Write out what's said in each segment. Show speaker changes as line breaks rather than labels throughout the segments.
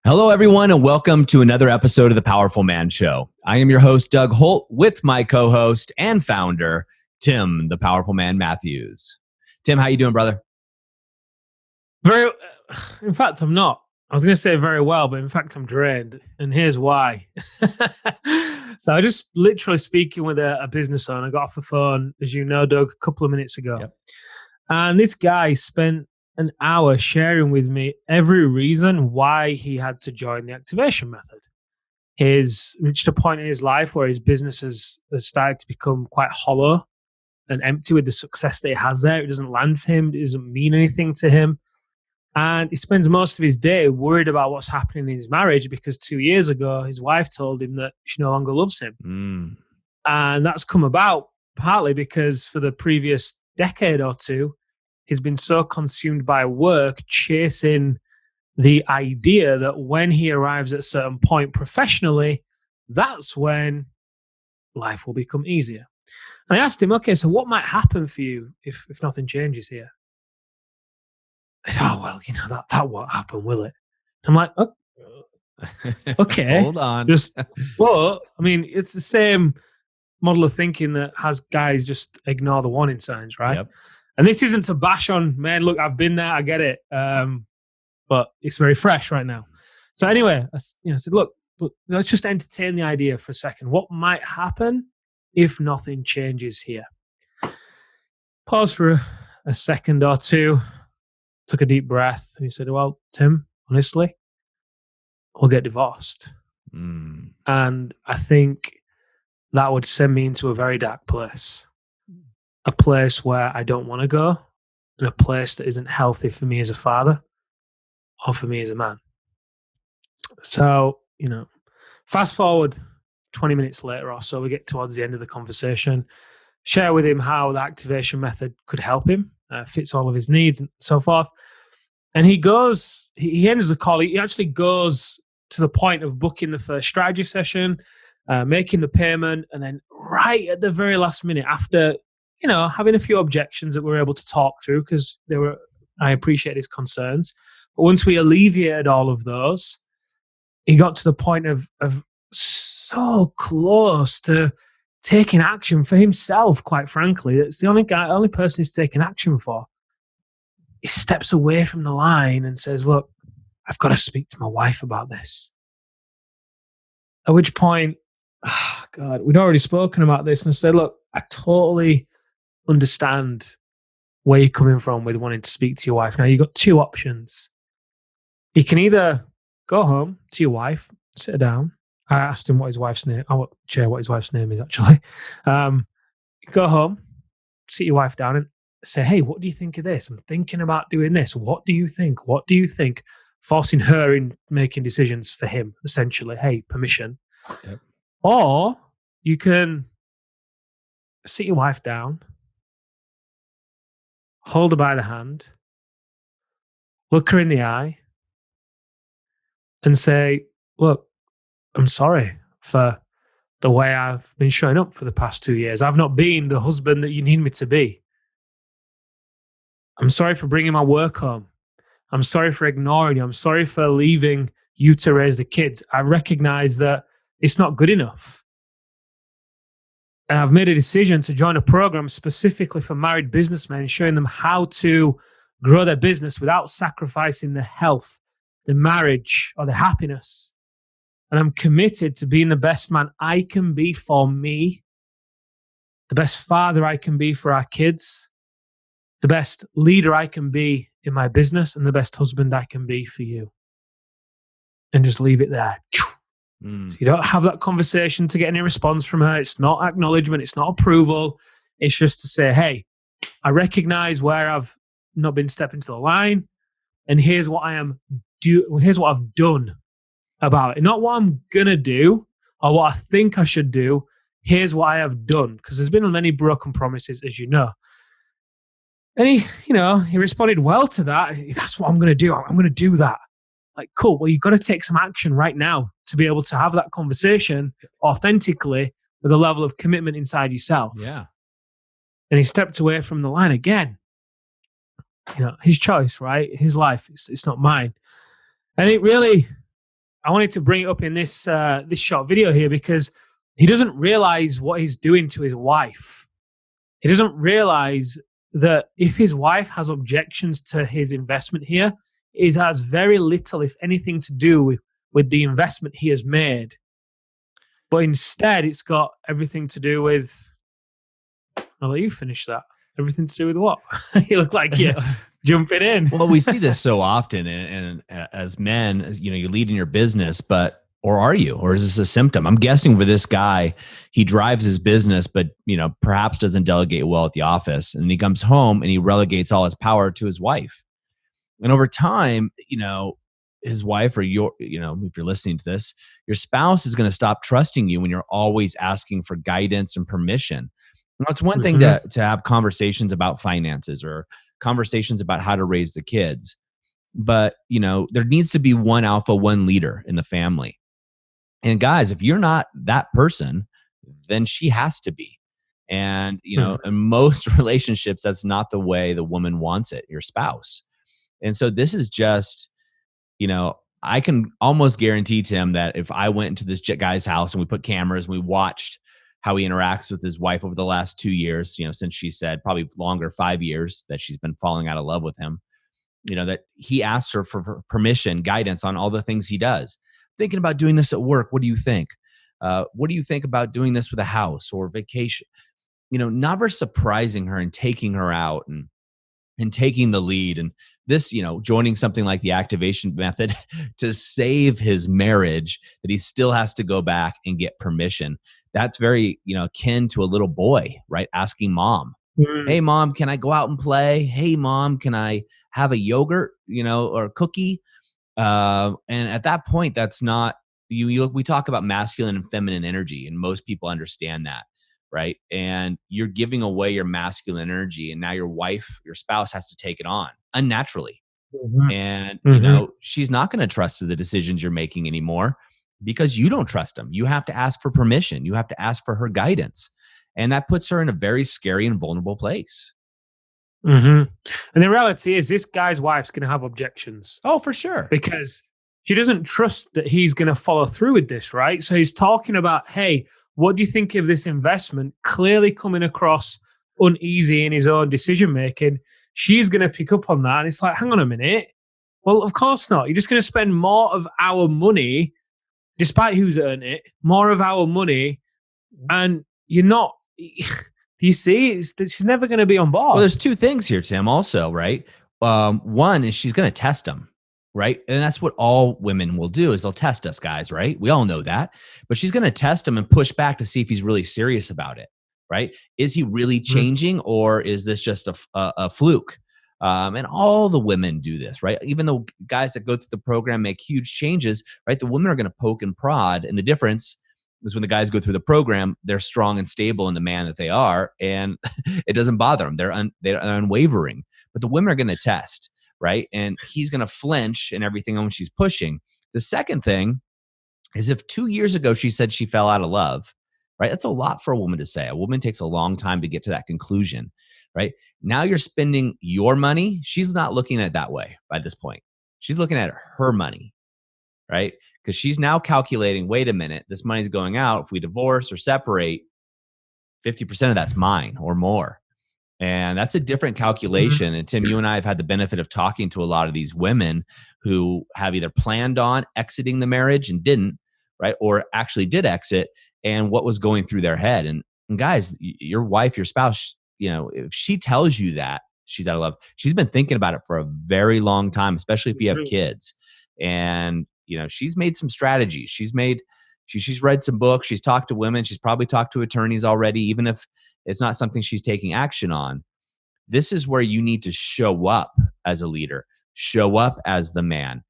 Hello, everyone, and welcome to another episode of The Powerful Man Show. I am your host, Doug Holt, with my co-host and founder, Tim, the Powerful Man Matthews. Tim, how you doing, brother?
In fact, I'm not. I was going to say very well, but in fact, I'm drained. And here's why. So I just literally speaking with a business owner. I got off the phone, as you know, Doug, a couple of minutes ago.
Yep.
And this guy spent an hour sharing with me every reason why he had to join the activation method. He's reached a point in his life where his business has started to become quite hollow and empty with the success that he has there. It doesn't land for him. It doesn't mean anything to him. And he spends most of his day worried about what's happening in his marriage because 2 years ago, his wife told him that she no longer loves him. And that's come about partly because for the previous decade or two, he's been so consumed by work, chasing the idea that when he arrives at a certain point professionally, that's when life will become easier. And I asked him, okay, so what might happen for you if nothing changes here? Oh, well, that won't happen, will it? I'm like, oh, okay.
Hold on.
Well, I mean, it's the same model of thinking that has guys just ignore the warning signs, right?
Yep.
And this isn't to bash on, man, look, I've been there, I get it. But it's very fresh right now. So anyway, I said, look, let's just entertain the idea for a second. What might happen if nothing changes here? Pause for a second or two, took a deep breath, and he said, well, Tim, honestly, we'll get divorced. And I think that would send me into a very dark place. A place where I don't want to go, and a place that isn't healthy for me as a father or for me as a man. So, fast forward 20 minutes later or so, we get towards the end of the conversation, share with him how the activation method could help him, fits all of his needs and so forth. And he ends the call. He actually goes to the point of booking the first strategy session, making the payment, and then right at the very last minute after having a few objections that we were able to talk through because I appreciate his concerns. But once we alleviated all of those, he got to the point of so close to taking action for himself, quite frankly. That's the only person he's taken action for. He steps away from the line and says, look, I've got to speak to my wife about this. At which point, we'd already spoken about this and I said, look, I totally understand where you're coming from with wanting to speak to your wife. Now, you've got two options. You can either go home to your wife, sit her down. I asked him what his wife's name. I won't share what his wife's name is, actually. Go home, sit your wife down and say, hey, what do you think of this? I'm thinking about doing this. What do you think? What do you think? Forcing her in making decisions for him, essentially. Hey, permission.
Yep.
Or you can sit your wife down, hold her by the hand, look her in the eye, and say, look, I'm sorry for the way I've been showing up for the past 2 years. I've not been the husband that you need me to be. I'm sorry for bringing my work home. I'm sorry for ignoring you. I'm sorry for leaving you to raise the kids. I recognize that it's not good enough. And I've made a decision to join a program specifically for married businessmen, showing them how to grow their business without sacrificing the health, the marriage, or the happiness. And I'm committed to being the best man I can be for me, the best father I can be for our kids, the best leader I can be in my business, and the best husband I can be for you. And just leave it there. So you don't have that conversation to get any response from her. It's not acknowledgement. It's not approval. It's just to say, hey, I recognize where I've not been stepping to the line, and here's what here's what I've done about it. Not what I'm gonna do or what I think I should do. Here's what I have done, because there's been many broken promises, as you know. And he responded well to that. That's what I'm gonna do. I'm gonna do that. Like, cool. Well, you've got to take some action right now to be able to have that conversation authentically with a level of commitment inside yourself.
Yeah.
And he stepped away from the line again. His choice, right? His life. It's not mine. And it really I wanted to bring it up in this this short video here because he doesn't realize what he's doing to his wife. He doesn't realize that if his wife has objections to his investment here, it has very little, if anything, to do with the investment he has made. But instead, it's got everything to do with. I'll let you finish that. Everything to do with what? You look like you're jumping in.
Well, we see this so often, and as men, you're leading your business, or are you? Or is this a symptom? I'm guessing for this guy, he drives his business, but perhaps doesn't delegate well at the office, and he comes home and he relegates all his power to his wife. And over time, his wife or if you're listening to this, your spouse is going to stop trusting you when you're always asking for guidance and permission. Now, it's one thing to have conversations about finances or conversations about how to raise the kids, but there needs to be one alpha, one leader in the family. And guys, if you're not that person, then she has to be. And in most relationships, that's not the way the woman wants it, your spouse. And so this is just, I can almost guarantee, Tim, that if I went into this guy's house and we put cameras and we watched how he interacts with his wife over the last 2 years, since she said probably longer, 5 years that she's been falling out of love with him, that he asks her for permission, guidance on all the things he does. Thinking about doing this at work. What do you think? What do you think about doing this with a house or vacation? Never surprising her and taking her out and taking the lead. And this, joining something like the activation method to save his marriage, that he still has to go back and get permission. That's very, akin to a little boy, right? Asking mom, hey, mom, can I go out and play? Hey, mom, can I have a yogurt, or a cookie? And at that point, that's not, we talk about masculine and feminine energy, and most people understand that, right? And you're giving away your masculine energy, and now your spouse has to take it on unnaturally. And, she's not going to trust the decisions you're making anymore because you don't trust them. You have to ask for permission. You have to ask for her guidance. And that puts her in a very scary and vulnerable place.
And the reality is this guy's wife's going to have objections.
Oh, for sure.
Because she doesn't trust that he's going to follow through with this, right? So he's talking about, hey, what do you think of this investment? Clearly coming across uneasy in his own decision-making. She's going to pick up on that. And it's like, hang on a minute. Well, of course not. You're just going to spend more of our money, despite who's earned it, more of our money, and you're not... Do you see? She's never going to be on board.
Well, there's two things here, Tim, also, right? One is she's going to test him, right? And that's what all women will do, is they'll test us guys, right? We all know that. But she's going to test him and push back to see if he's really serious about it, right? Is he really changing, or is this just a fluke? And all the women do this, right? Even though guys that go through the program make huge changes, right? The women are going to poke and prod. And the difference is when the guys go through the program, they're strong and stable in the man that they are, and it doesn't bother them. They're unwavering. But the women are going to test, right? And he's going to flinch and everything when she's pushing. The second thing is, if 2 years ago she said she fell out of love, right? That's a lot for a woman to say. A woman takes a long time to get to that conclusion, right? Now you're spending your money. She's not looking at it that way by this point. She's looking at her money, right? Because she's now calculating, wait a minute, this money's going out. If we divorce or separate, 50% of that's mine or more. And that's a different calculation. And Tim, you and I have had the benefit of talking to a lot of these women who have either planned on exiting the marriage and didn't, right? Or actually did exit, and what was going through their head. And guys, your wife, your spouse, if she tells you that she's out of love, she's been thinking about it for a very long time, especially if you have kids. And she's made some strategies. She's read some books. She's talked to women. She's probably talked to attorneys already, even if it's not something she's taking action on. This is where you need to show up as a leader, show up as the man,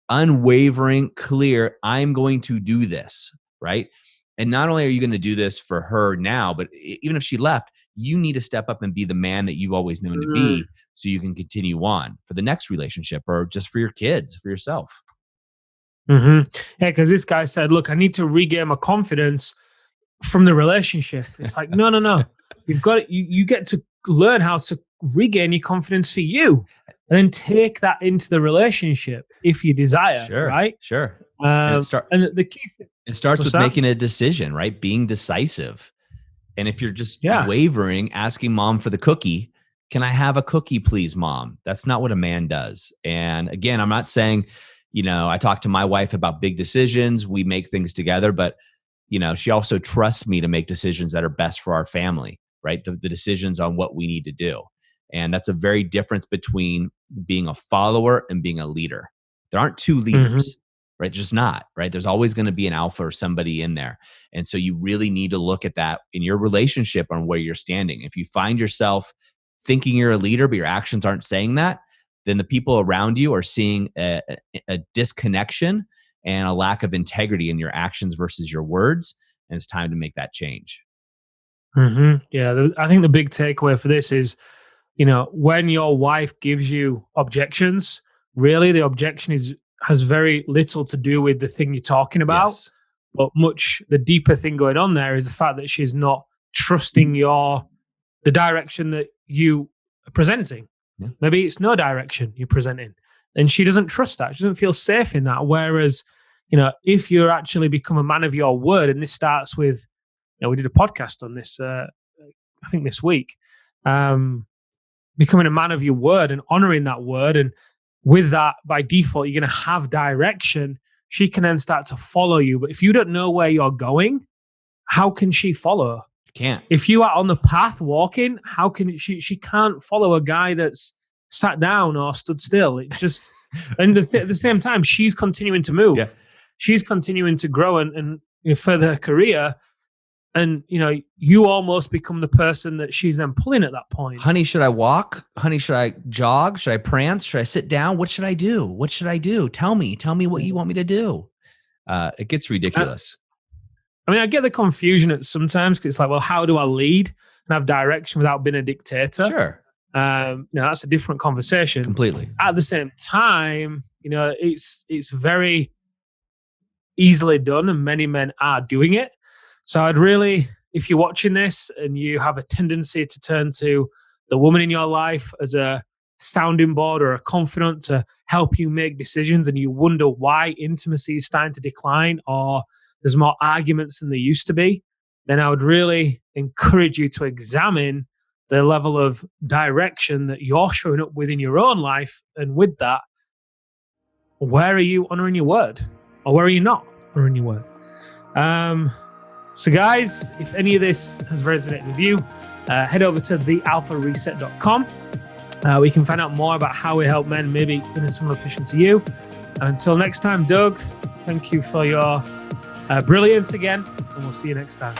unwavering, clear, I'm going to do this, right? And not only are you going to do this for her now, but even if she left, you need to step up and be the man that you've always known to be, so you can continue on for the next relationship, or just for your kids, for yourself.
Yeah, because this guy said, look, I need to regain my confidence from the relationship. It's like, no. You've got you get to learn how to regain your confidence for you, and then take that into the relationship if you desire, right?
Sure. And
And the key,
it starts
what's
with
that?
making a decision, right? Being decisive. And if you're just
Yeah.
wavering, asking mom for the cookie, can I have a cookie, please, mom? That's not what a man does. And again, I'm not saying, I talk to my wife about big decisions. We make things together, but she also trusts me to make decisions that are best for our family, right? The decisions on what we need to do. And that's a very difference between being a follower and being a leader. There aren't two leaders, right? Just not, right? There's always going to be an alpha or somebody in there. And so you really need to look at that in your relationship on where you're standing. If you find yourself thinking you're a leader, but your actions aren't saying that, then the people around you are seeing a disconnection and a lack of integrity in your actions versus your words. And it's time to make that change.
Yeah, I think the big takeaway for this is, when your wife gives you objections, really the objection has very little to do with the thing you're talking about.
Yes.
But the deeper thing going on there is the fact that she's not trusting the direction that you are presenting.
Yeah.
Maybe it's no direction you're presenting. And she doesn't trust that. She doesn't feel safe in that. Whereas, if you actually become a man of your word, and this starts with, we did a podcast on this, I think this week, becoming a man of your word and honoring that word. And with that, by default, you're going to have direction. She can then start to follow you. But if you don't know where you're going, how can she follow?
Can't.
If you are on the path walking, how can she can't follow a guy that's sat down or stood still. It's just, and at the same time, she's continuing to move.
Yeah.
She's continuing to grow and further her career. And, you almost become the person that she's then pulling at that point.
Honey, should I walk? Honey, should I jog? Should I prance? Should I sit down? What should I do? What should I do? Tell me what you want me to do. It gets ridiculous.
I get the confusion at sometimes because it's like, well, how do I lead and have direction without being a dictator?
Sure.
That's a different conversation.
Completely.
At the same time, it's very easily done and many men are doing it. So I'd really, if you're watching this and you have a tendency to turn to the woman in your life as a sounding board or a confidant to help you make decisions, and you wonder why intimacy is starting to decline or there's more arguments than there used to be, then I would really encourage you to examine the level of direction that you're showing up with in your own life. And with that, where are you honoring your word? Or where are you not honoring your word? So guys, if any of this has resonated with you, head over to thealphareset.com. We can find out more about how we help men maybe in a similar position to you. And until next time, Doug, thank you for your brilliance again, and we'll see you next time.